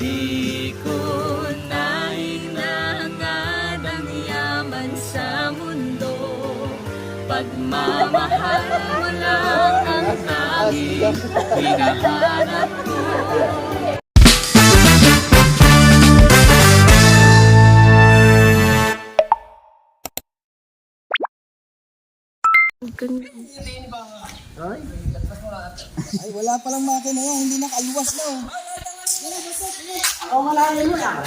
Di ko na hinahangad ang yaman sa mundo. Pagmamahal mo lang ang tanging hinahanap ko. Ay, wala palang makina yan. Hindi nakaluwas na. Oh, malalim mo lang.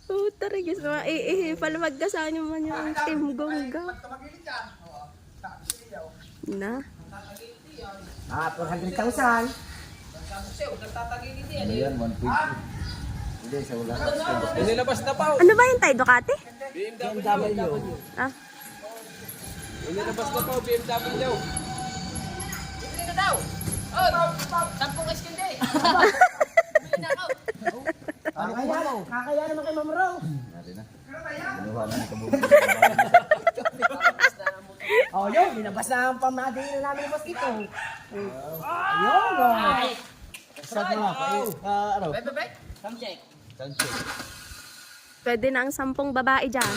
Puta rin gusto palamag ka sa inyo man yung team gongga. Na? 400,000. Ano yan? 150. Hindi, sa wala. Inilabas na pa. Ano ba yung tayo, Ducati? BMW. Ah, Inilabas na pa, BMW. Kakaya naman kay Ma'am Rose. Natin na. Binuha na ng kabungan. Oh, yun. Binabas na ang pamadali na namin boss ito. Ayun. Saan mo nga? Ano? Sanchez. pwede na ang 10 babae dyan.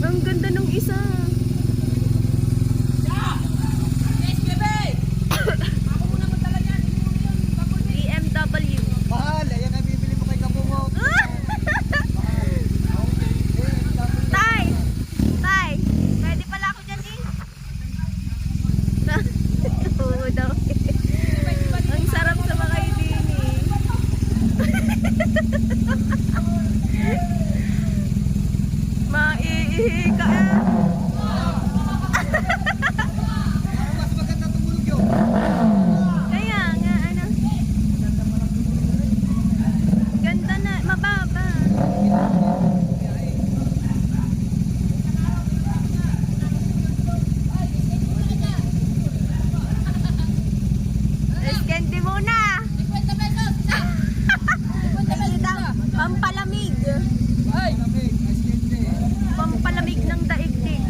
Ang ganda nung isa. BMW. Mahal, ayan ang bibili mo kay Kabungot. Tay! Tay! Pwede pala ako dyan eh. Oo daw. Ang sarap sa mga idini. Maiihi ka eh. Mas maganda tumulog yun. Kaya nga ano. Ganda na, mababa. Eskendi muna. 50 pesos. Pampalamig. Pampalamig ng daigdig.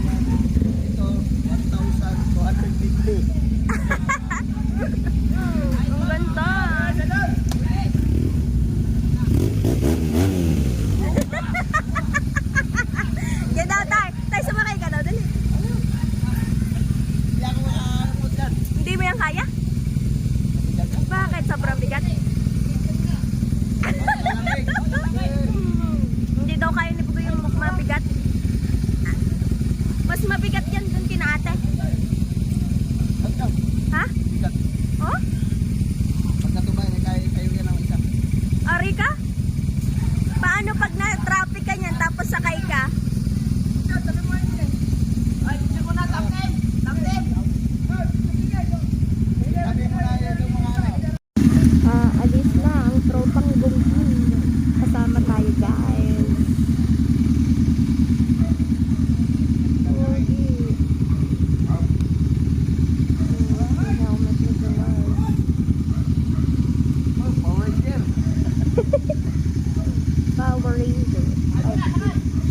Ito, 1,250. Ang ganda. Yan daw, tay. Tay, sumakay ka daw. Dali. Hindi ako makakapot yan. Hindi mo yan kaya? Bakit? Sobrang bigat? Hindi daw kaya ni Bugo yung mabigat. Mas mabigat yan dun kina ate. Ha? Oh? Pagka tumayo, kayo yan ang isa. Ari ka? Paano pag na-traffic ka niyan tapos sakay ka? Sabi mo na yan yung mga ano. Alis na ang tropang gungkin. Kasama tayo guys. Power Ranger. Power Ranger.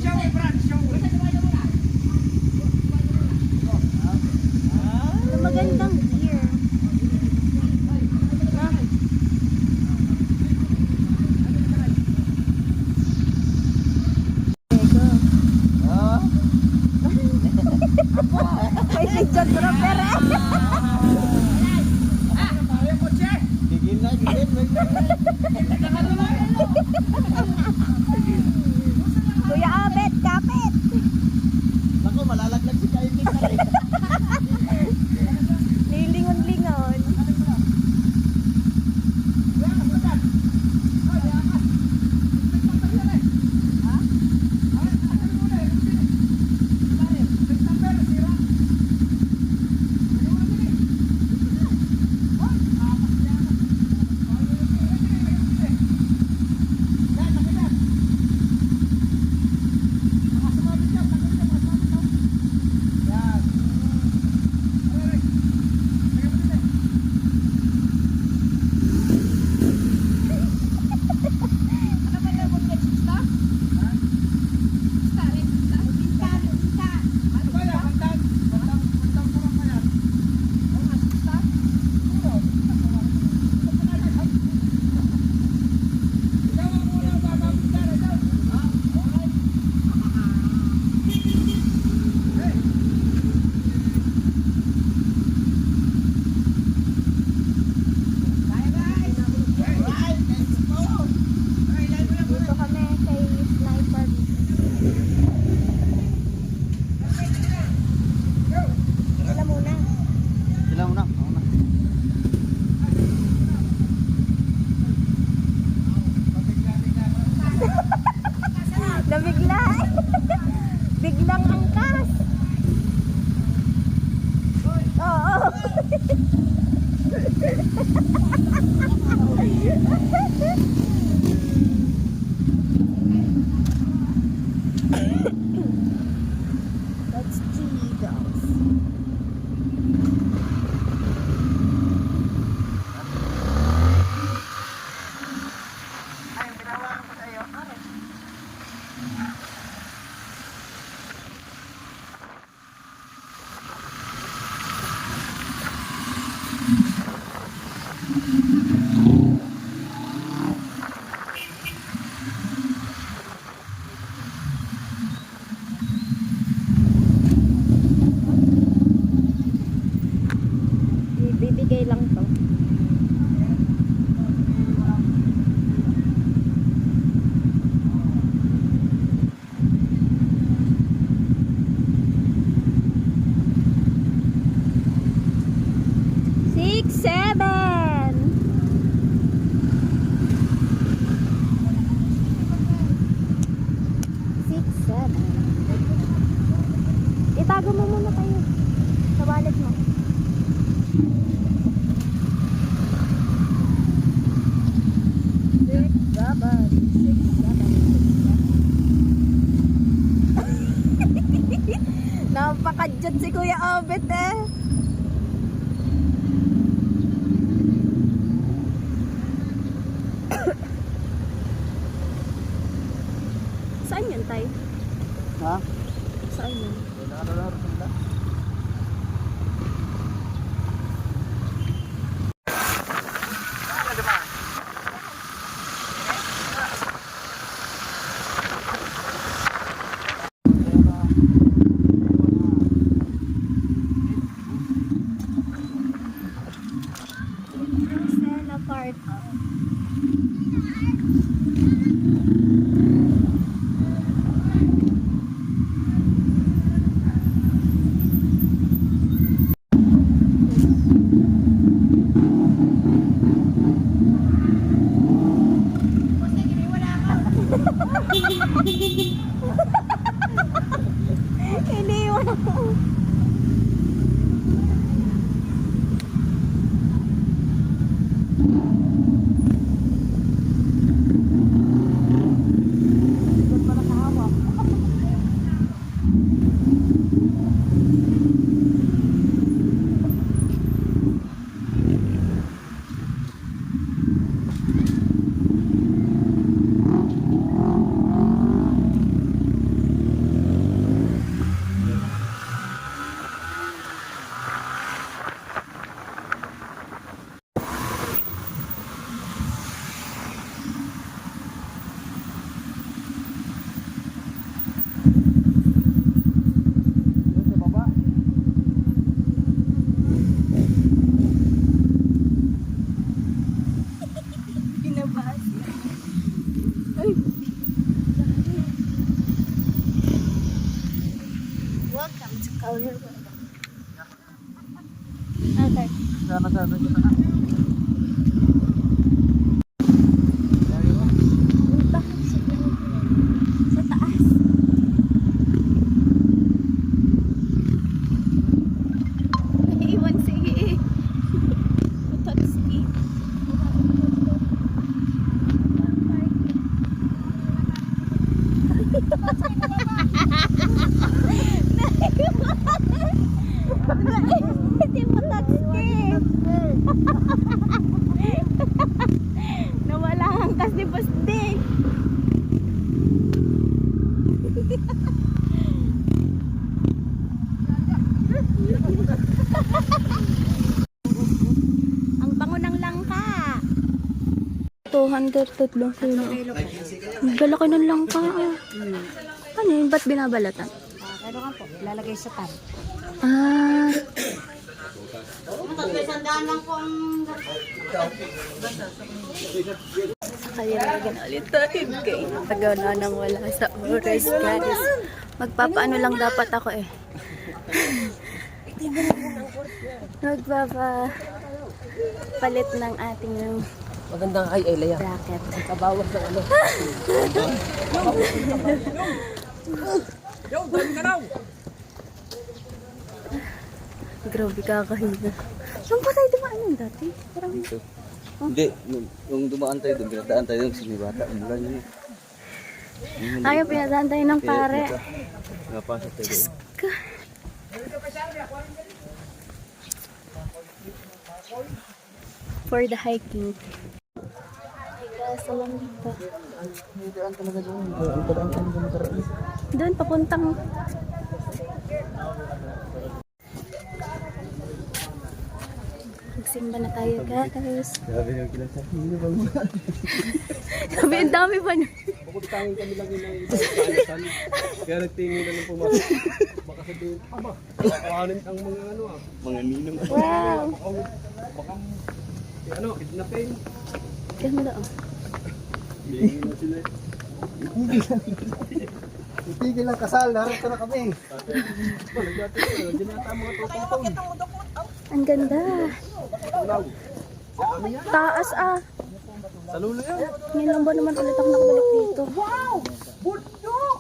Magandang gear. Ah? Ay, si John Roper eh. Gigil na, gigil. Kuya Abet, kapit. Naku, malalaglag si Kaiting na rin. Nilingon-lingon. 7. Itago mo muna tayo sa wallet mo. Napakadyan si Kuya Obet eh. Saan yun tayo? Ha? Saan yun? Marcela Park. Iniwan ako. Welcome to Collier Road. Okay. Sana siya na. Bakit sa taas? Naiiwan si Utotski. Hindi mo Utotski. Nawala ang angkas ni Busting. Ang bango ng langka. 203 kilo. Ang galaki ng langka. Ano yun? Ba't binabalatan? Ano nga po, lalagay sa tab. Ah, kaya nalagan ulit tayo guys. Tagaw na nang wala sa oras guys. Magpapaano lang dapat ako eh. Palit ng ating Magandang ay Leia. bracket. Kabawas ng ano. Yo, dami ka daw! Grabe kakahiga. Saan pa tayo dumaan yun dati? Parang Hindi, yung dumaan tayo doon, pinadaan tayo doon, sinibata, umulan yun. ayaw pinadaan tayo ng pare. Napasok tayo doon. For the hiking. Salam dito. May daan talaga doon, ang padaan kami sa makaraan. Doon papuntang magsimba na tayo guys. Sabi niyo kinasa, hindi ba mo? Sabi ang dami pa na. Bukod tanging kami lang yung nangyayasan. Kaya nagtingin na ng pumasok. Baka sabihin, aba, kawanin ang mga ano ah. Mga ninong. Wow. Baka, ano, kidnapin. Kaya mo daw. Bigyan na sila. Itigil lang kasal, harap ka na kami. Nagdati ko, dyan yata ang mga tutong. Ang ganda. Taas ah. Sa lulo yan. Ngayon lang ba naman ulit ako nakabalik dito? Wow! Bundok!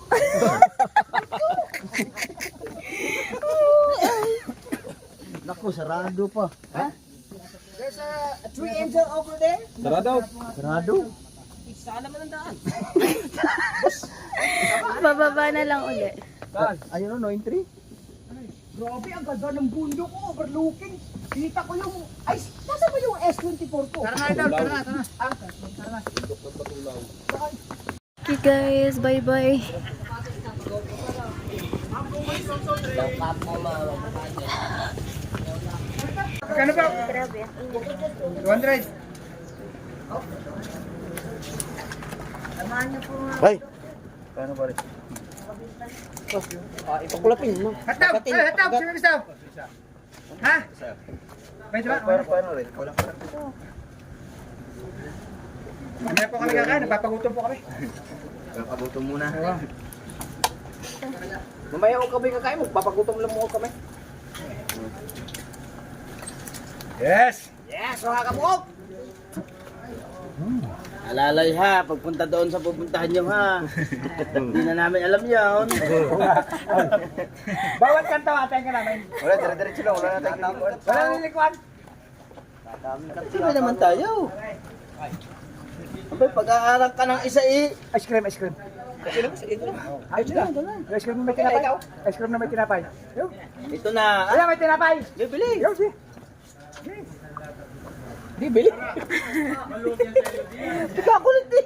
Naku, sarado pa. There's a tree angel over there. Sarado. Sarado? Sana man ang daan. Bababa na lang ulit. Ayun o, no entry. Grabe, ang ganda ng bundok ko, overlooking. Kita ko yung, ay, nasa ba yung S24 ko? Tara na. Okay guys, bye-bye. Kano ba? Grabe. 200. Ay! Paano ba rin? Ipakulapin mo. Hataw! Sino gusto? Ha? Pwede ba? Paano rin? Walang Mamaya po kami kakain, napapagutom po kami. Kabuto muna. Mamaya ko kami kakain, magpapagutom lang mo kami. Yes, mga kabukok! Alalay ha, pagpunta doon sa pupuntahan nyo ha. Hindi na namin alam yun. Bawat kanto, atayin ka namin. Wala, dire-diretso lang. Wala na tayong kilikuan. Wala nilikuan. Sino naman tayo? Abay, pag-aaral ka ng isa Ice cream. Ice cream na may tinapay. Ice cream na may tinapay. Ito na. Wala may tinapay. Bibili. Di bili. Ikakulit eh.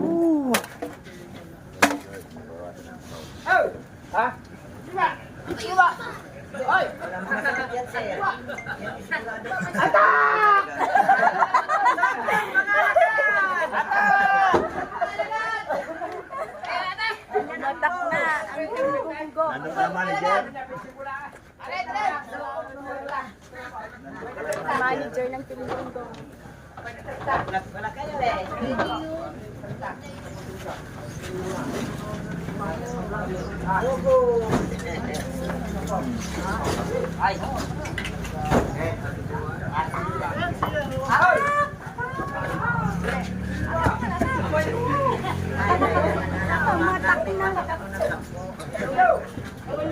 Oh! Ha? Diba? Oy! Atak! Matak na ang tunggo. Ano ka manager? Manager ng tunggo.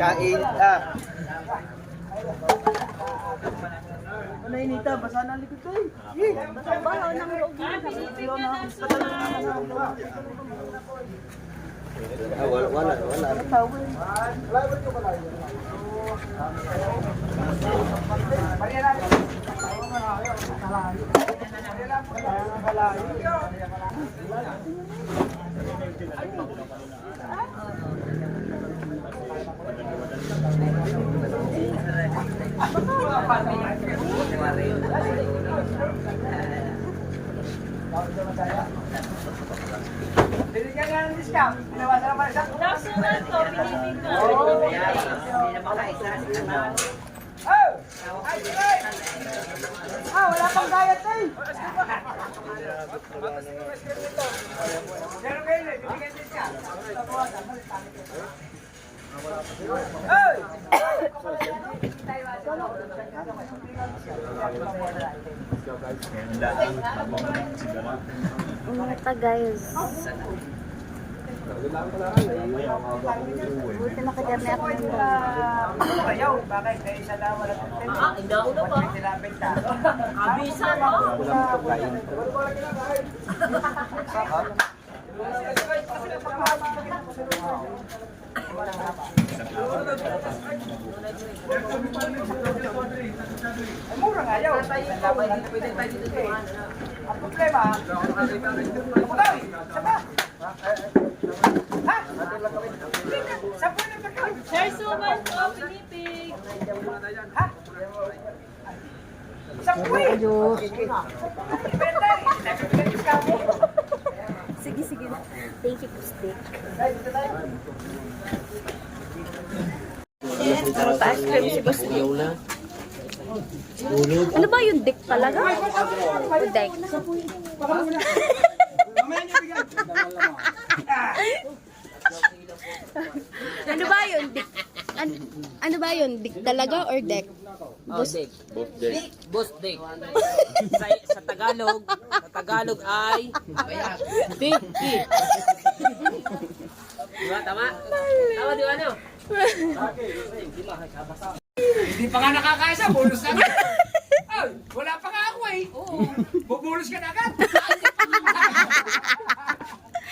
Kainit ah. Ano inita? Basa na likod ko eh. Baho ng loob. Wala. Binigyan nga ng discount. Pinawasan naman isa. Oh! Wala pang diet eh! Meron kayo eh, binigyan discount. Oy! Umata guys. Buti nakagarne ako ng Ayaw, bakit? Kaya isa lang wala tintend. Hindi ako na pa. Tilapit ka. Kabisa no? Ay, mura nga yaw. Ang problema, kapagaw, saba. Ha? Sabo na pagkaw. Sir Suman po, pinipig. Ha? Sabo eh. Benta eh. Sige. Thank you po, steak. Pa-ice cream si Boss Nick. Ano ba yung dick talaga? O deck? ba yun? Dik talaga or deck? Oh, deck. Boss deck. Sa Tagalog ay deck. Diba, tama? Tama, di ba, ano? Hindi pa nga nakakaisa, bonus na agad. Ay, wala pa nga ako eh. Oo. Bubonus ka na agad.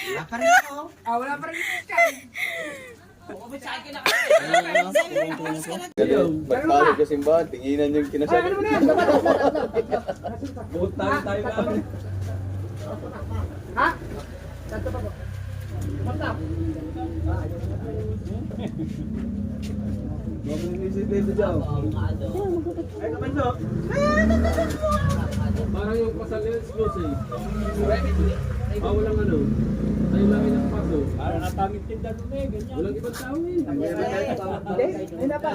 Wala pa rin ako. Wala pa rin ako. Pagpasok sa simbahan, tinginan yung kinasabi. Ano mo na yan? Buot tayo lang. Ha? Santo pa po. Basta. Parang yung pasal nila exclusive. Walang ano. Tayo lang yung paso. Parang natamit tinda doon eh. Ganyan. Walang ibang tao eh. Hindi na pa.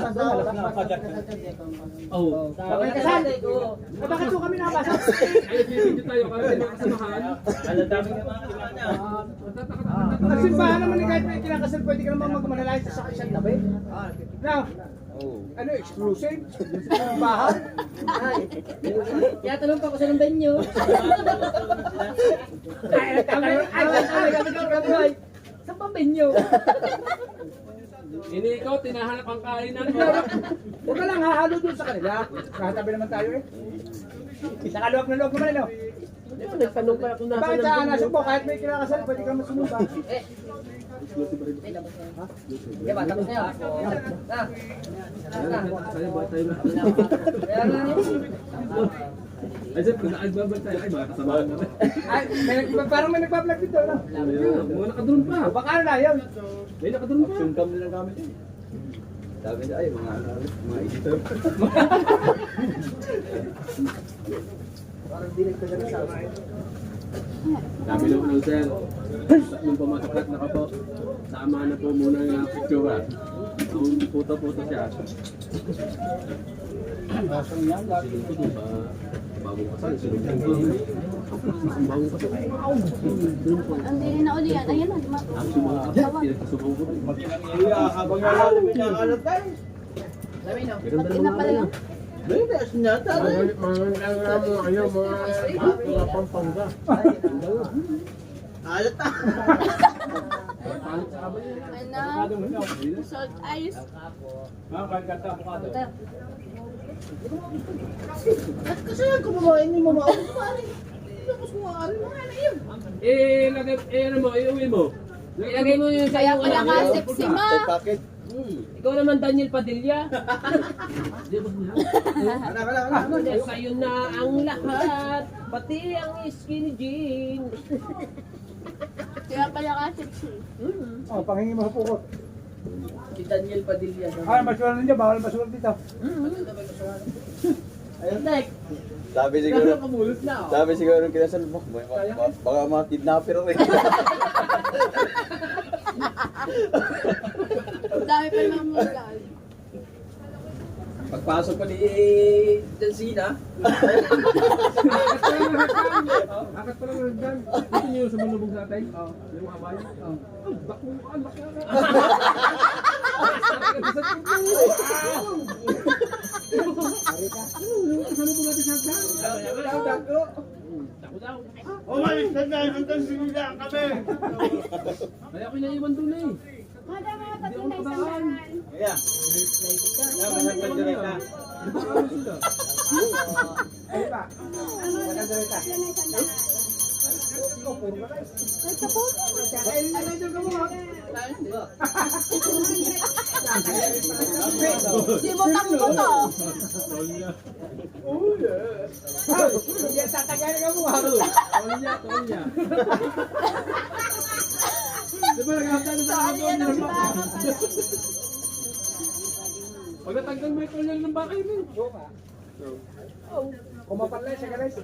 Oo. Bakit kasal? Bakit so kami nakapasok? Ay, video tayo para sa mga kasamahan. Ang simbahan naman ni kahit may kinakasal, pwede ka naman magmanalay sa isang tabi. Now, ano, exclusive? Simbahan? Kaya tanong pa ko sa ng venue. Saan pa venue? Ini ikaw, tinahanap ang kainan mo. Huwag ka lang hahalo dun sa kanila. Nakatabi naman tayo eh. Nakaluwag na luwag naman ano. Nagtanong pa ako na. Bakit sa nasa po, kahit may kinakasal, pwede ka masunod ba? Diba, tapos na yun. Tayo ba tayo na? Ay, sir, kung naagbabal tayo, ay mga kasamahan natin. Ay, parang may nagpa-vlog dito, no? Mga nakadrone pa. Baka ano na yun? May nakadrone pa. Yung cam nila gamit yun. Sabi na ay, mga editor. Parang dinig ka na sa amin. Sabi lang ng sir, nung pumasok na po, sama na po muna yung picture. Nung puto-puto siya. Basang yan, lagi. Sige ko ba? Bagong kasal, sunod lang po. Ang bagong kasal. Hindi na uli yan. Ayan na. Ang mga apo, pinagkasubaw ko. Habang nalalo, may kakalat tayo. Pati na pala yun. May taas niya, tayo. Mga pampanga. Alat ah. Ano? Salt ice. At kasi yan, kumabain ni mama ako. Tapos kumakain mo, ano yun? Lagay, ano mo, iuwi mo. Ilagay mo yun sa Kaya iyo. pala nga sexy ma. Packet. Ikaw naman Daniel Padilla. Sa'yo na ang lahat. Pati ang skinny jean. Kaya pala nga sexy. Oh, panghingi mo sa pukot. Si Daniel Padilla. Ah, masulan ninyo, bawal masulan dito. Ayun, Nek. Sabi siguro, Kamulot na. sabi siguro nung kinasal mo, baka mga kidnapper rin. Ang dami pa naman mga gal. Pagpasok pa ni Jensina. Akat pa lang ng hagdan. Ito niyo sa malubog natin. Yung abay. Bakuan, bakuan. Umalis na tayo, hanggang sinilang kami. Kaya ako naiwan doon eh. Hindi ako nakadaan. Kaya, masagpan direct na. Ano sila? Ano pa? Maganda ka. Kainin na medyo ka mo, ha? Di mo tangko to. Yan, tatagayin ka mo, ha? Tolnya, tolnya. Di ba nagkakita sa akin? Pag natanggal mo ito lang ng bakay mo. Oo nga. Kumapalay siya, guys.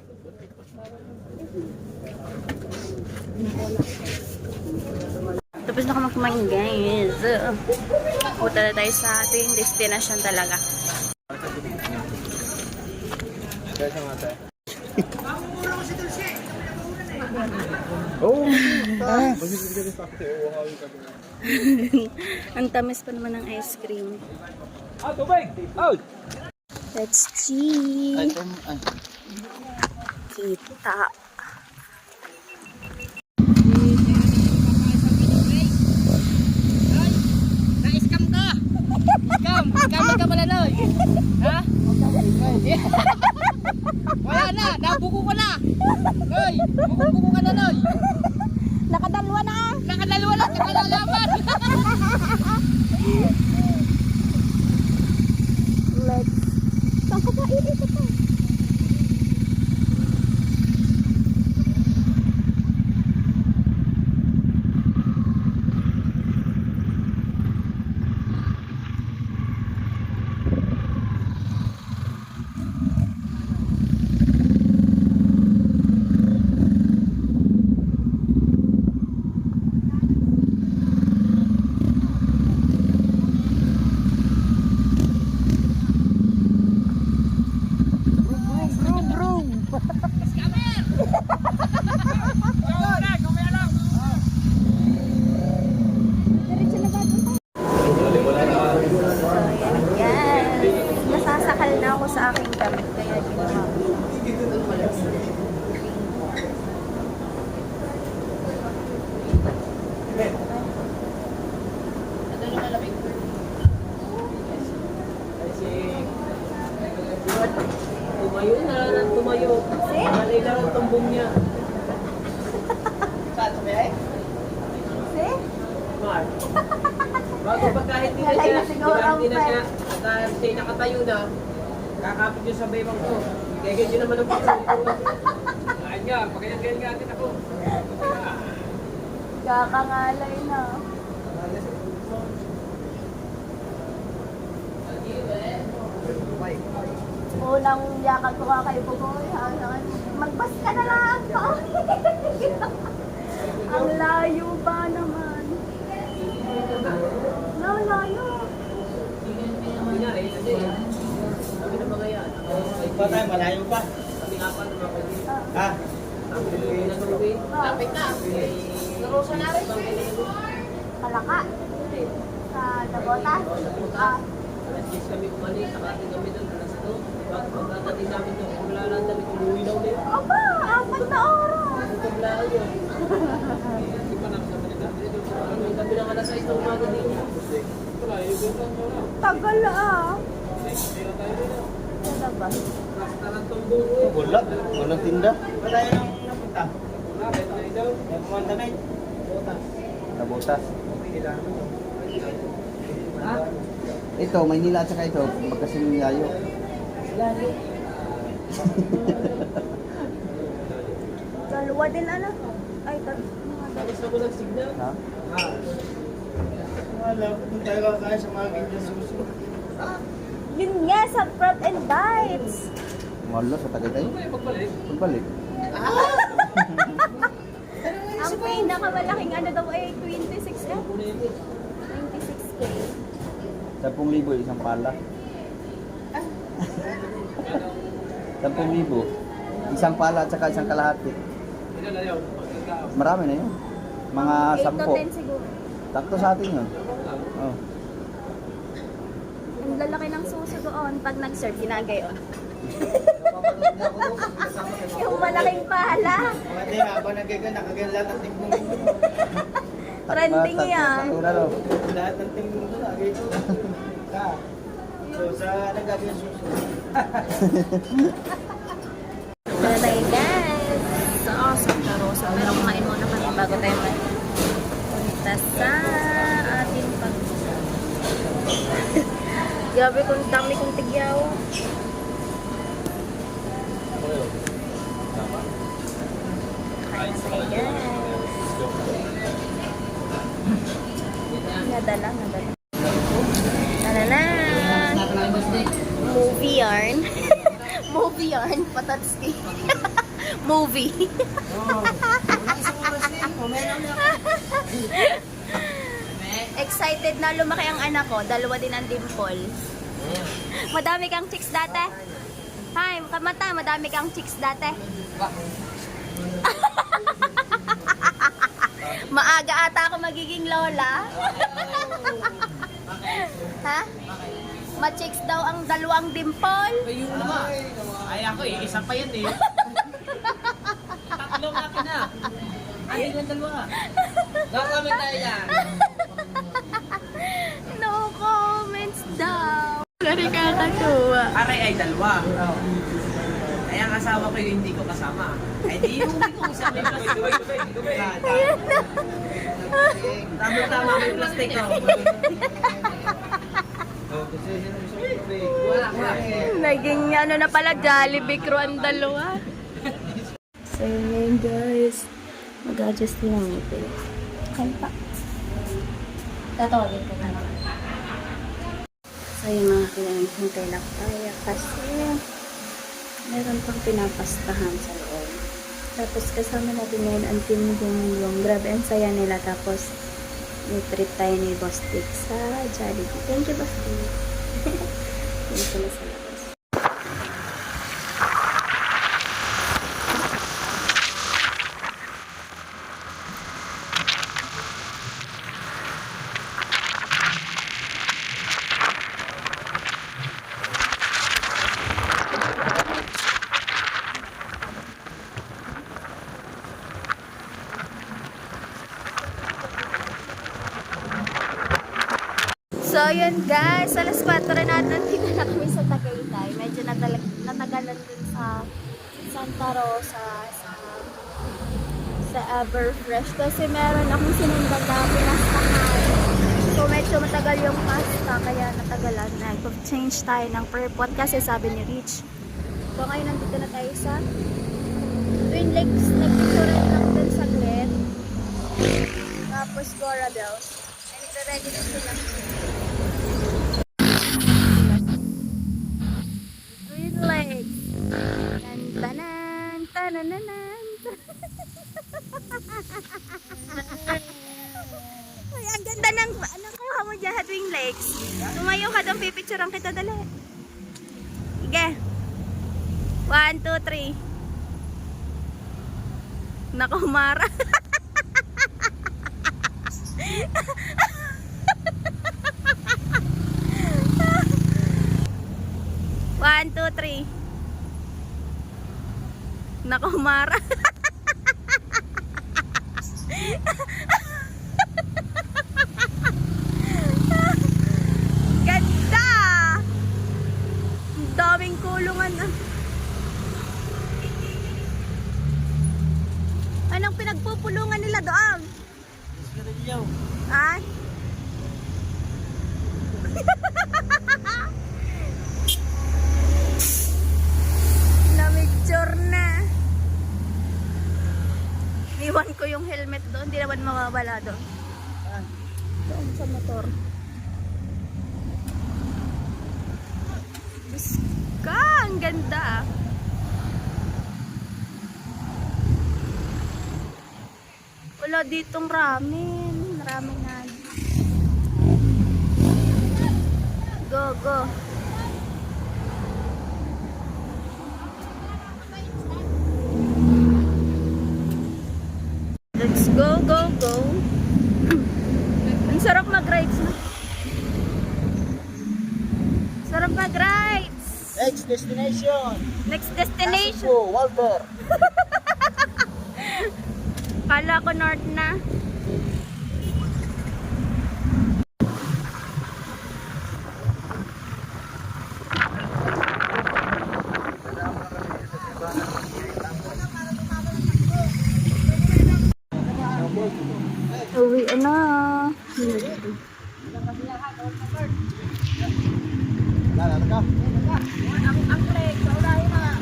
Tapos na kami kumain guys. Punta na tayo sa ating destination talaga. Ang tamis pa naman ng ice cream. Ah, tubig! Out! Let's see. Kita. Na-scam ka! Scam ka malaloy! Ha? Wala na! Nabuko ka na! Loy! Buko ka na, Loy! Nakadalwa na. Nakadalawa lang! Nakalalaman! Let's. Saan ka ba iikot pa? Yes. Nasasakal na ako sa aking damit. Kaya ginawa ko. Tumayo na, tumayo. Malay lang ang tumbong niya. See? Mark. Bago pa kahit di na Nalay siya, na siguro ang di na pet. siya, kahit siya nakatayo na, kakapit niyo sa baybang ko. Kaya ganyan naman ang pagkakas. Kain nga, pagkayan nga atin ako. Kakangalay na. Unang yakag ko kay Bugoy. Magbas ka na lang. Ang layo ba naman? No, layo. Kunyari, kasi, sabi ng mga yan, Pa tayo, malayo pa. kami apat na mga kaibigan. Ha? Ang nag-uwi. Lapit na. Narosa na rin. Kalaka. Sa Dabota. Alas 10 kami umalis, nakating kami doon, alas 2. Pagkatating namin doon, wala lang kami, umuwi daw din. Aba, 4 na oras. Ito lang yun. Hindi pa namin sa Manila. Ang gabi ng alas 6 na umaga din. Tagal ah. Ano ba? Basta lang tumbong ko eh. Wala. Walang tinda. Wala yun ang napunta. Yung kumanta na yun. Nabutas. Ha? Ito, Maynila at saka ito, magkasing layo. Dalawa din ano? Ay, tatlo. Tapos na ko ng signal. Ha? Ha? Wala, kung tayo kaya sa mga ganyan susunod. Yun nga, sa Prop and Bites. Wala, sa Tagaytay. Pagbalik. Ang pinakamalaking ano daw ay 26 eh. 26K. 10,000 isang pala. 10,000. Isang pala at saka isang kalahati. Marami na yun. Mga 8 to 10 10. siguro. Takto sa atin yun. Oh. Ang lalaki ng suso doon pag nag-serve, ginagayon. Yung malaking pala. Hindi, habang nagkagan, nakagayon lahat ng tingkong. Trending yan. Lahat ng tingkong doon, nagkagan. So, sa nagkagan susunod. Wala tayo guys. Sa Santa Rosa. Pero kumain muna kami bago tayo punta sa ating pag... Grabe kung dami kong tigyaw. Kain na tayo guys. Nadala. Nadala. Movie yarn. Movie yarn. Patatski. Movie. Excited na lumaki ang anak ko. Dalawa din ang dimple. Madami kang chicks dati. Hi, kamata, madami kang chicks dati. Maaga ata ako magiging lola. Ha? Ma-chicks daw ang dalawang dimple. Ay, yung naman. Ay, ako eh. Isa pa yan eh. Tatlong akin na. Ay, lang dalawa. Nakamit tayo yan. No comments daw. Gari kakatuwa. Aray ay dalawa. Kaya ang asawa ko yung hindi ko kasama. Ay, di yung hindi ko kasama yung plastic. Tama-tama may plastic ko. Naging ano na pala, Jollibee crew ang dalawa. So yun guys, mag-adjust din ang ngipin. Kan pa. Tatawagin ko na lang. So yung mga kinahintay lang tayo kasi meron pang pinapastahan sa loob. Tapos kasama natin ngayon ang team yung grabe ang saya nila. Tapos may treat tayo ni Boss Dick sa Jollibee. Thank you, Boss Dick. Thank you na sa labas. So, yun guys. Alas 4 na nandito na kami sa Tagaytay. Medyo natagalan din sa Santa Rosa, sa Everfresh. Kasi meron akong sinundan na pinastahan. So, medyo matagal yung pasta. Kaya natagalan na. Change tayo ng purport kasi sabi ni Rich. So, ngayon nandito na tayo sa Twin Lakes. Nag-picture lang din sa Glen. Tapos Gora Bells. And nagre-ready na sila. Twin Lakes. Tan-tanan, tanananan. Ay, ang ganda ng ano kuha mo dyan, Twin Lakes. Tumayo ka doon, pipicturean kita dali. Sige. 1, 2, 3. Naku, Mara. One, two, three. Naku, Mara. Ganda. Ang daming kulungan. Anong pinagpupulungan nila doon? Ay? Namicture na. Iwan ko yung helmet doon. Hindi naman mawawala doon. Doon sa motor. Diyos ka, ang ganda. Wala ditong ramen. Ramen na. Go, go. Let's go, go, go. Ang sarap mag-rides na. Sarap mag-rides. Next destination. Next destination. Cebu, Walter. Kala ko north na. Uwi na. Lalala ka. Ang trek, saurahin na.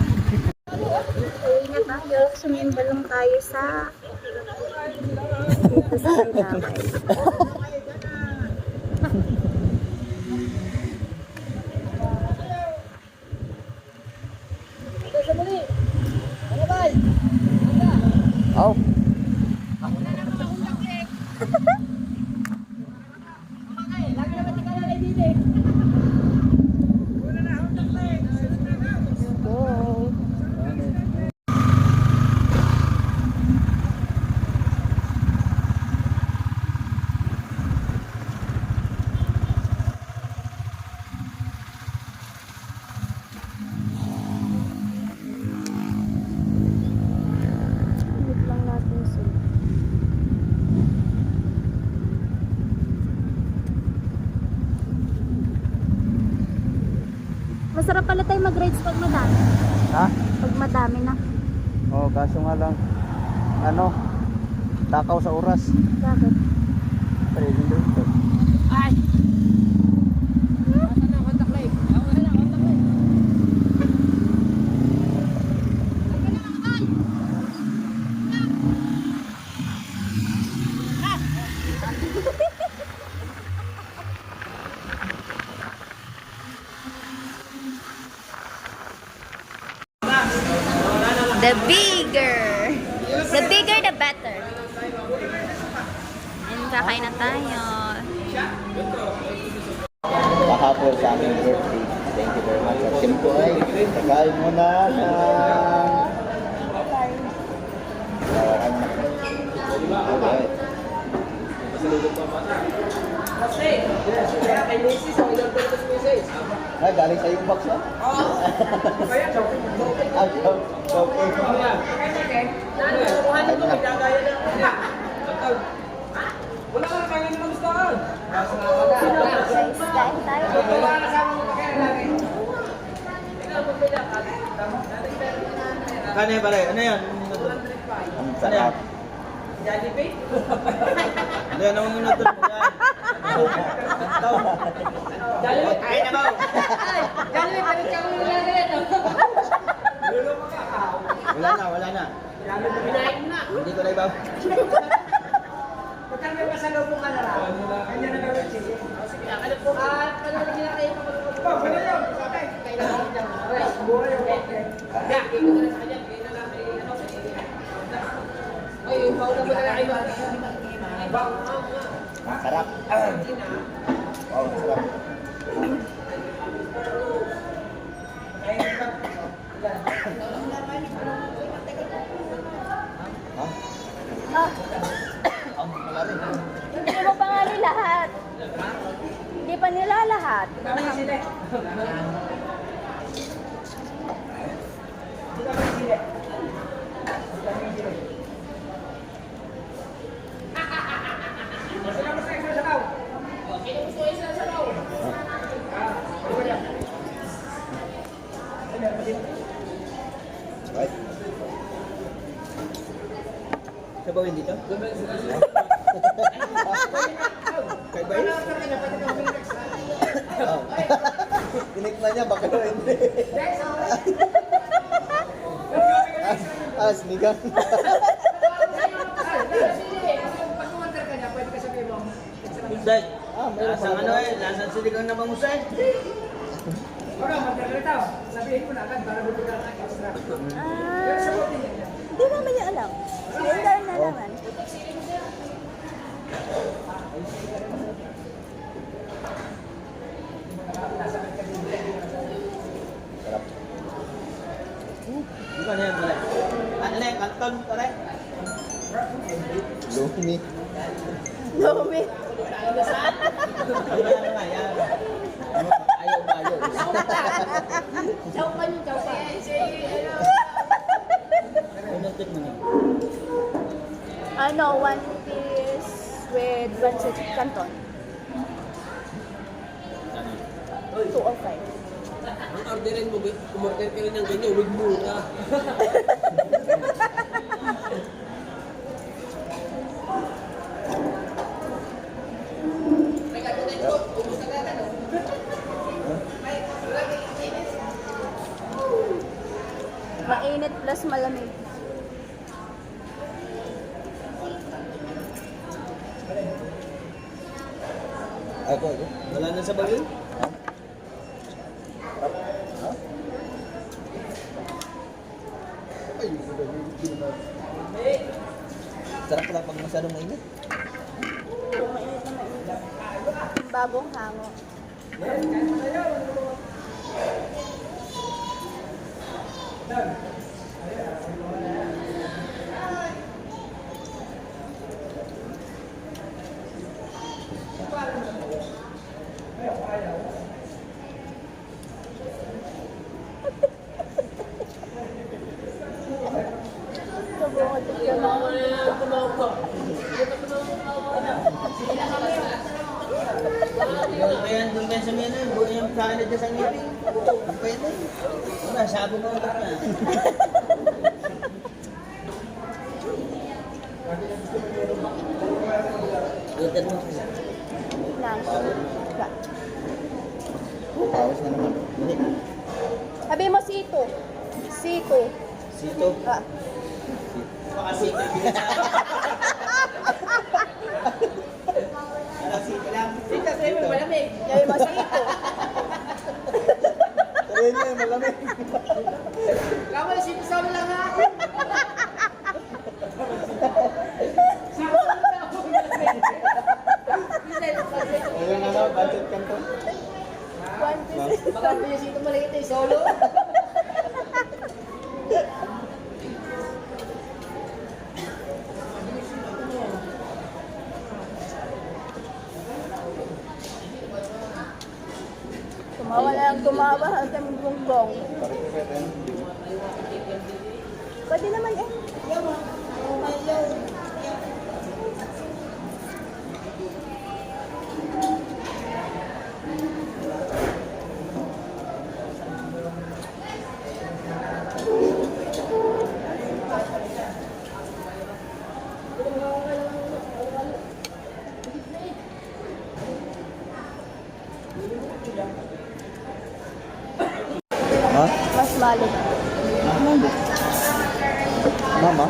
Ingat tayo. Sumimbal lang tayo sa dito sa Ilaway. Oh. Masarap pala tayo mag-rides pag madami. Ha? Pag madami na. Oo, kaso nga lang, ano, takaw sa oras. Bakit? Ay! Asa na, contact live. Ako na, contact live. The bigger the better. And kakain na tayo. Kahapon sa aming birthday. Thank you very much. At kami po ay nakain muna na Kay Macy's, ang ilang pesos Macy's. ay, galing sa yung box na? Oo. Okay. Nanuruhan ko, may gagaya na. Wala ka na kaya naman gusto ka. Guys, kain tayo. Kano yung pare? Ano yan? Ang sarap. Jollibee? Ano yan? Ang minutol mo yan? Jollibee? Ay, nabaw! Jollibee, balik ka mo nilagay. Wala na. Binahin mo na. Hindi ko na ibaw. Pagka may pasalubong ka na lang. Kanya na gawin siya. Sige, ano po? Ano na kinakain mo? Pwede yun. Kailangan ko dyan. Buhay yung okay. Yeah, ikaw na sa kanya. Bigay na lang. Ay, mauna mo na lang kayo. Ang sarap. Wow, ang sarap. Ha? Ah, Ang wala rin. hindi mo pa nga lahat. Hindi pa nila lahat. Right. Sabawin dito? Kay Bay? Oh. Tinikman niya, baka hindi. Sinigang. Usay. Lasang ano eh, lasang sinigang na mangusay. Hindi naman niya alam. Silinder na naman. Sarap. Bukan yan, pare. Ano yan, kanton, pare? Lumi. Lumi. Ano nga yan? Ayaw ba, ayaw. Chow pa niyo, chow pa. Pinuntik mo niya. Ano, 1 piece with pancit canton. 205. Ang orderin mo, kumorder ka rin ng ganyan, huwag muna. Mainit plus malamig. Ako. Wala na sa bagay? Sarap pala pag masyadong mainit. Mainit na mainit. Bagong hango. Kaya doon kayo sa mga buo yung kain na dyan sa ngipin. Pwede. Masyado mo na. Lutan mo. Lang. Paus na naman. Hindi. Sabi mo sito. Sito. Sito. Ah. Baka sito. Sito lang. Sito, sabi mo, malamig. Sabi mo sito. Kaya niya, malamig. Kamo, sito sa ulo lang ha. Ayun na lang, budget kanto. 1 Baka yung sito maliit eh, solo. Tumawa na lang tumawa hanggang gonggong. Pwede naman eh. Ha? Mas malik. Mama?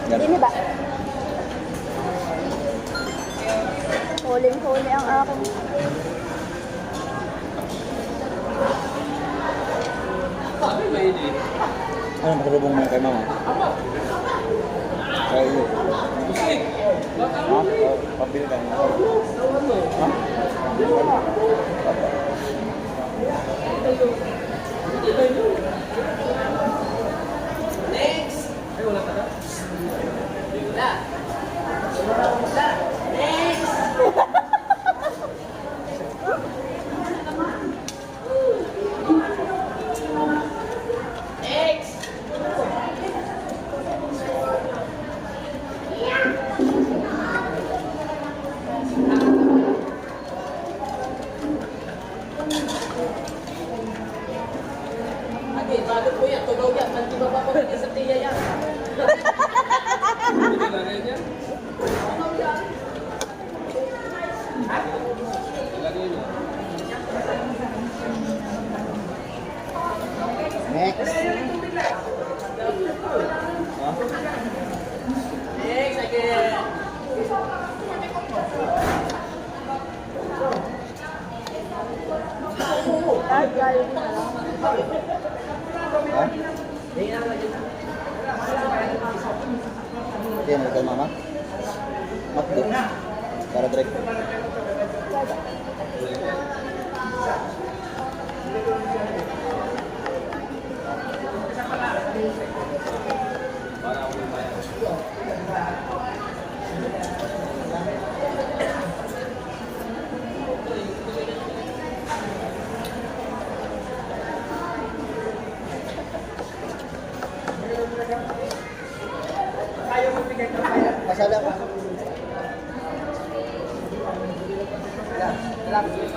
Hindi ba? Huling-huli ang aking. Ano, masalubong mo kay mama? Kay iyo. Ha? Pabili ka niya. Ha? Next. Ay, wala ka na? Wala. Wala. Next. Next. Ate, bago po yan, tugaw yan, hindi ba pa po sa tiya yan? Ilagay niya. Ilagay niya. Next. Ha? Next, again. Tagal na lang. Ha? Hindi mo kay mama? Makdo. Para direct. Masala ka.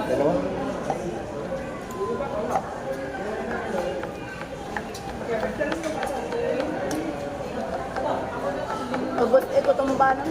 Dalawa? Abot ito tumba na.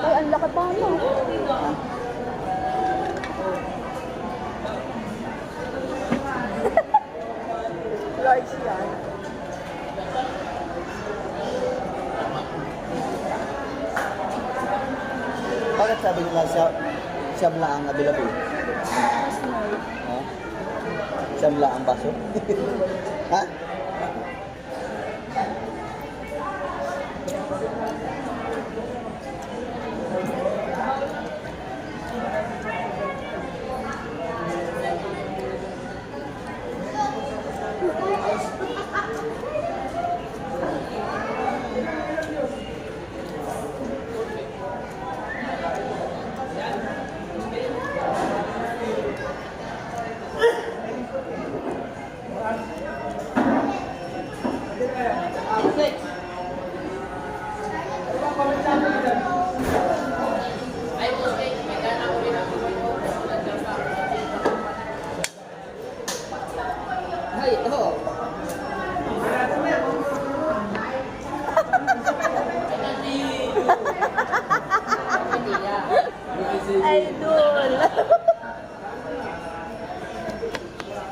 Ay, ang laki pa mo. Large yan. Bakit sabi nila siya lang ang available? Ha? Siyam lang ang baso. Ha? Ay, ito. Idol.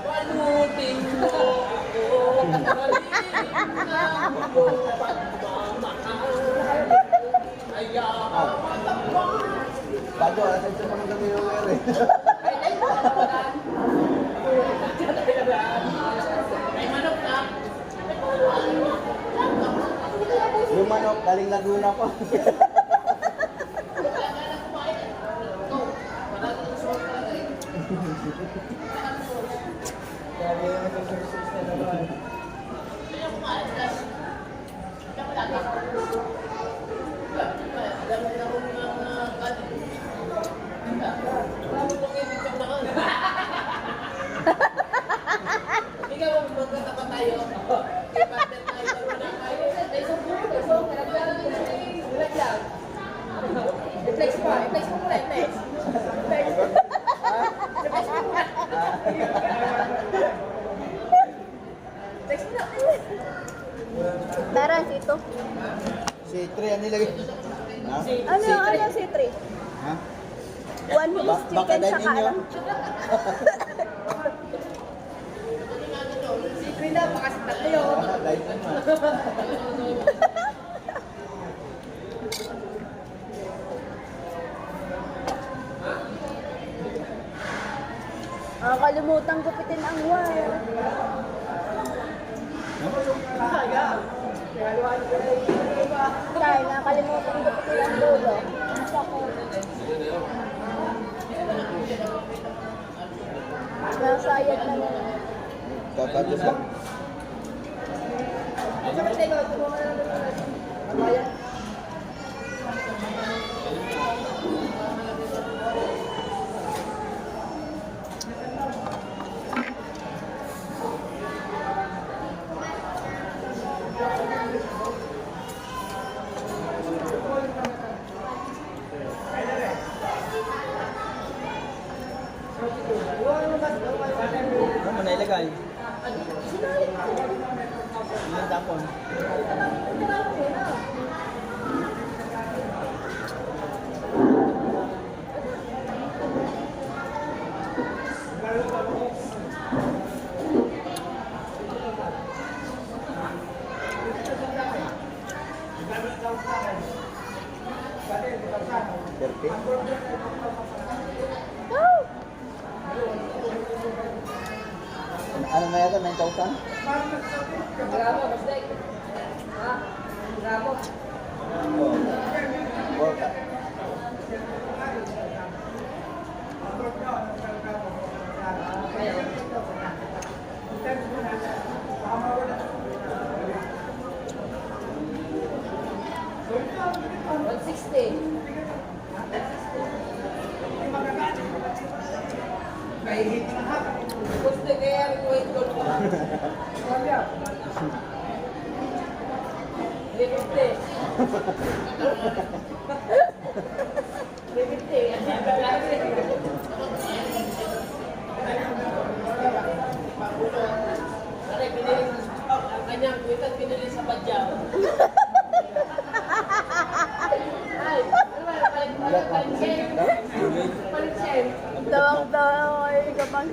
Palutin mo ako. Bago, alas sa mga gabi yung ere. May manok na. Yung manok, galing Laguna pa. Ikaw ang magkataka tayo. Ipatet tayo sa mga kayo. Tayo, pinagdala din siya. Ulat lang. I-flex pa. I-flex mo muna. I-flex. I-flex. I-flex mo muna. I-flex mo na. Tara, ito. Si Tri, ano nilagay? Ha? Ano si Tri? Ha? One piece Baka chicken dahil saka ninyo. lang. Si Quinda, baka si tatlo yun. Baka dahil ninyo. Kalimutan gupitin ang wire. Dahil nakalimutan gupitin ang dulo. Nasayad na yun. Kakatos lang. Ano mo nailagay? Ilang tapon? Wow! Ano na yata? 9,000? Grabo, basta. Ha? Grabo. Oo. Work. Gusto kaya rin wait ko ko. Bibigte. Bibigte. Pare, binili ang kanyang kuitan binili sa Badyaw. Ay, palit siya. Dawang-dawang ay kapag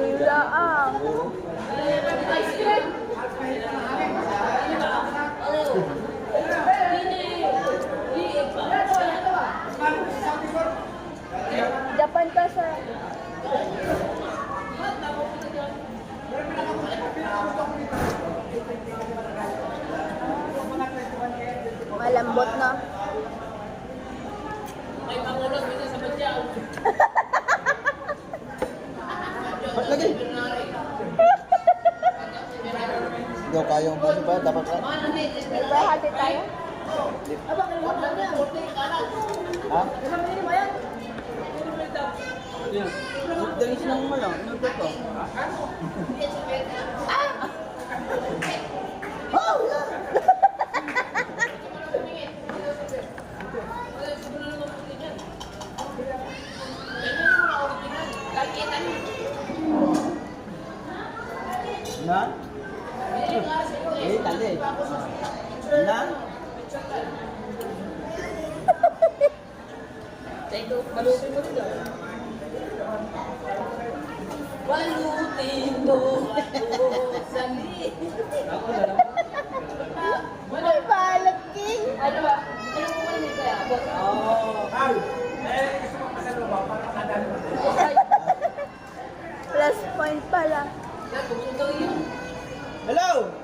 Tula ang. Ice cream. Malambot na. May pangulos dito sa badyaw. Ba't lagi? Ikaw kayong puso pa, dapat ka. Bahati tayo. Ha? Dalis lang mo lang. Ano ba ito? Na? Eh, tali. Na? Teko, balutin mo dito. Balutin mo sali. Ay, balag, King. Ano ba? Ano mo kami kaya? Plus point pala. Tumutuloy yun. Hello!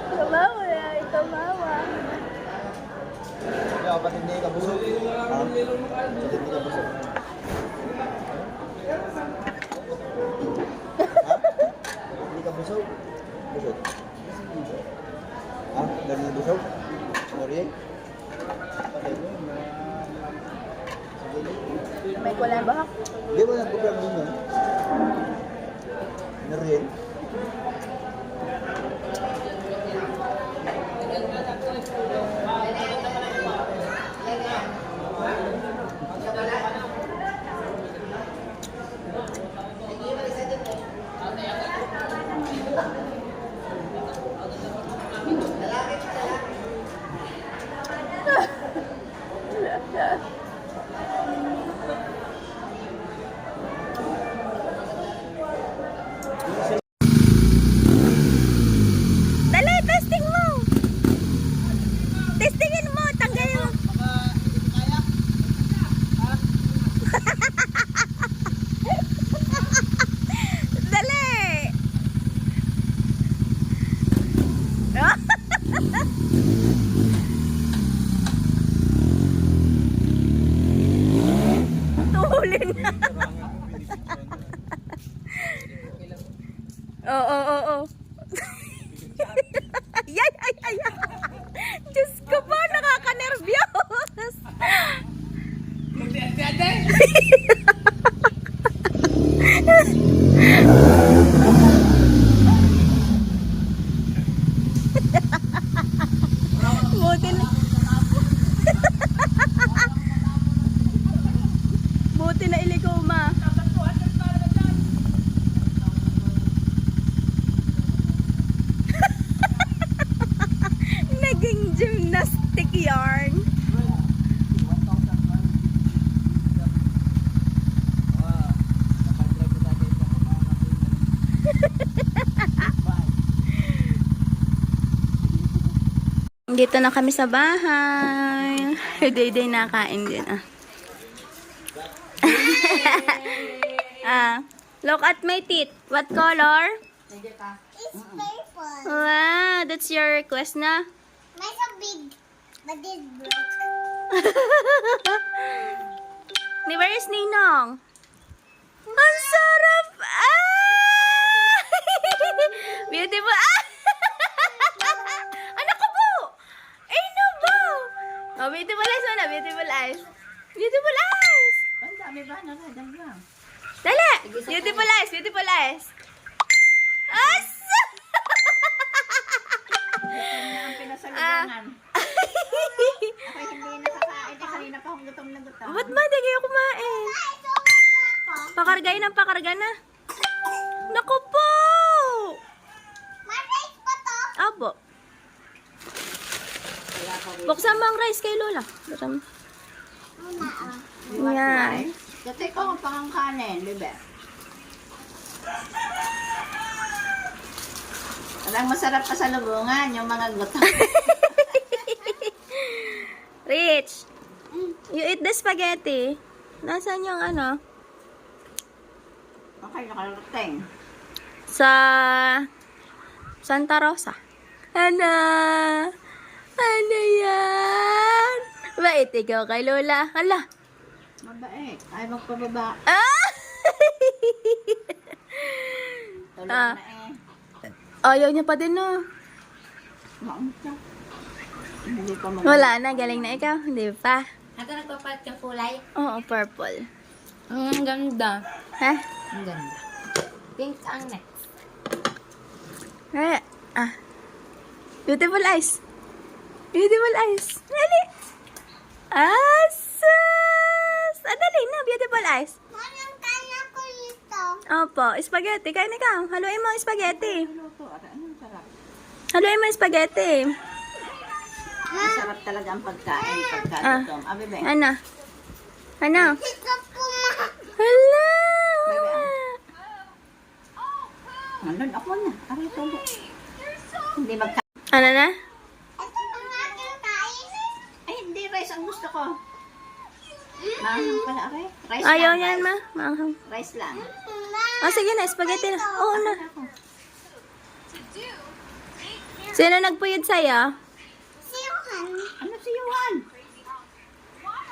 Tumawa na, tumawa. Kaya kapag hindi ka busog. Ha? Kapag hindi ka busog. Ha? Hindi ka busog? Busog. Ha? Dahil na busog? Sorry? Patay mo. May kulay ba? Hindi mo nag-program din yun. Nariyan? Dali, testing mo. Testingin mo, tanggalin mo. Dali. Tuhulin na. Oo. Ay. Diyos ko po, nakaka-nervyos. Buti na. Buti na iligaw, ma. Naging gymnastic yarn. Dito na kami sa bahay. Day nakain din look at my teeth. What color? It's purple. Wow, that's your request na. Mine's so big, but it's broke. Ni, where is Ninong? Ang sarap! Ah! Beautiful! Ah! Anak ko po! Ay, no po! Oh, beautiful eyes mo na, beautiful eyes. Beautiful eyes! Ang dami ba? Nakadang Dali! Beautiful eyes, beautiful eyes. Asa! ang pinasalubangan. Ako hindi nakakain. Kanina pa akong gutom na gutom. Ba't ba? Di kayo kumain. Pakargay ng pakarga na. Naku po! My face pa to. Abo. Buksan mo ang rice kay Lola. Buksan mo. Yan. Kasi ko ang pangangkanin, libe. Alang masarap pa sa lubungan, yung mga gutom. Rich, you eat the spaghetti. Nasaan yung ano? Okay, nakarating. Sa Santa Rosa. Ano? Ano yan? Bait ikaw kay Lola. Hala. Mabait. Ay, magpababa. Ah! Tulog Ah. na eh. Ayaw niya pa din, no? Maunta. Hindi pa mag- Wala na, galing na ikaw. Hindi pa. Ito nagpapalit ka kulay. Oo, purple. Ang ganda. Ha? Ang ganda. Pink ang next. Ah. Beautiful eyes. Beautiful eyes. Dali. Asas! Dali na, beautiful eyes. Walang kanya ko ito. Opo, spaghetti. Kain ikaw. Haluin mo ang spaghetti. Luto. Anong sarap? Haluin mo ang spaghetti. Masarap talaga ang pagkain. Ah. Pagkagutom. Abi, be. Ano? Ano? Ito po ma. Hala! Nandun ako na. Aray, tulo. Hindi magka... Ano na? Ito ang aking kain. Ay, hindi. Rice ang gusto ko. Mahang pala, aray. Rice Ayaw lang. niyan, rice. ma. Maanghang. Rice lang. Oh, sige na. Spaghetti na. Oo na. Sino nagpuyod sa'yo? Siwan. Ano si Johan?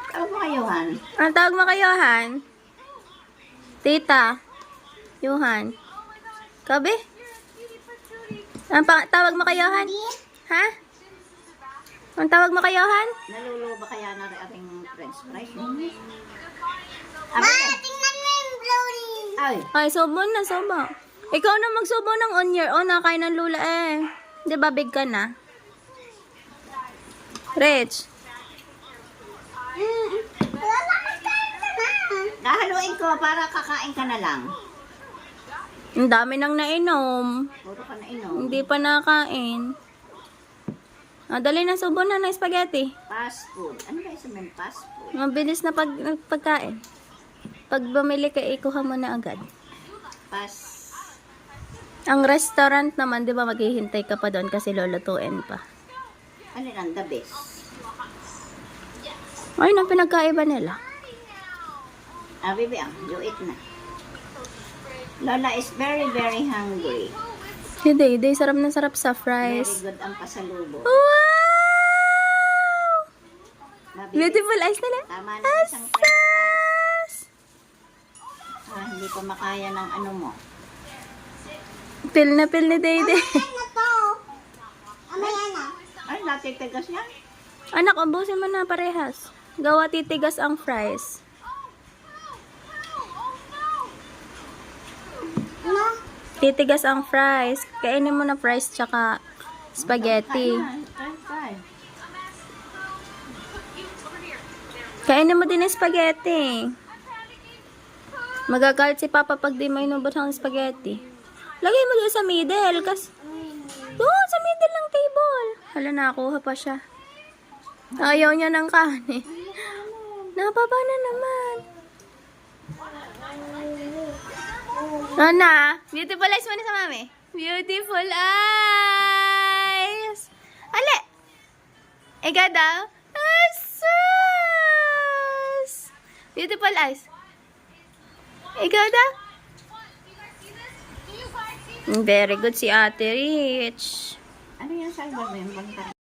Tawag mo kay Johan. Ang tawag mo kay Johan? Tita. Johan. Kabe? Ang tawag mo kay Johan? Ha? Ang tawag mo kay Johan? Naluluba kaya na rin french fries? Ma, Abi, tingnan mo yung blowing. ay, Ay, subo na, subo. Ikaw na magsubo ng on your own. Nakain ng lula eh. Di ba big ka na? Rich. Wala ka kain ka na. nahaluin ko para kakain ka na lang. Ang dami nang nainom. Puro ka na inom. Hindi pa nakain. Ah, dali na, subo na ng spaghetti. Fast food. Ano ba isa may fast food? Mabilis na pagkain. Pag bumili ka, ikuha mo na agad. Fast. Ang restaurant naman, di ba, maghihintay ka pa doon kasi lulutuin pa. Ano lang, the best. Ay, na pinagkaiba nila. Bibi, you eat na. Lola is very, very hungry. Hindi, sarap na sarap sa Very fries. good ang pasalubong. Wow! Bibi, Beautiful eyes nila. tama na isang french fries. Hindi ko makaya ng ano mo. Pil na pil ni Dede. Ano to? Amaya na. Ay, natitigas niya. Anak, ubusin mo na parehas. Gawa titigas ang fries. Ano? Titigas ang fries. Kainin mo na fries tsaka spaghetti. French fries. Kainin mo din ang spaghetti. Magagalit si Papa pag di mo inubos ang spaghetti. Lagay mo doon sa middle. Doon sa middle ng table. Hala, nakuha pa siya. Ayaw niya ng kanin. Napapa na naman. Ana, beautiful eyes mo na sa mami. Beautiful eyes. Ale. Ikaw daw. Asus. Beautiful eyes. Ikaw daw. Very good si Ate Rich. Ano yan sa iba mo yung bangka?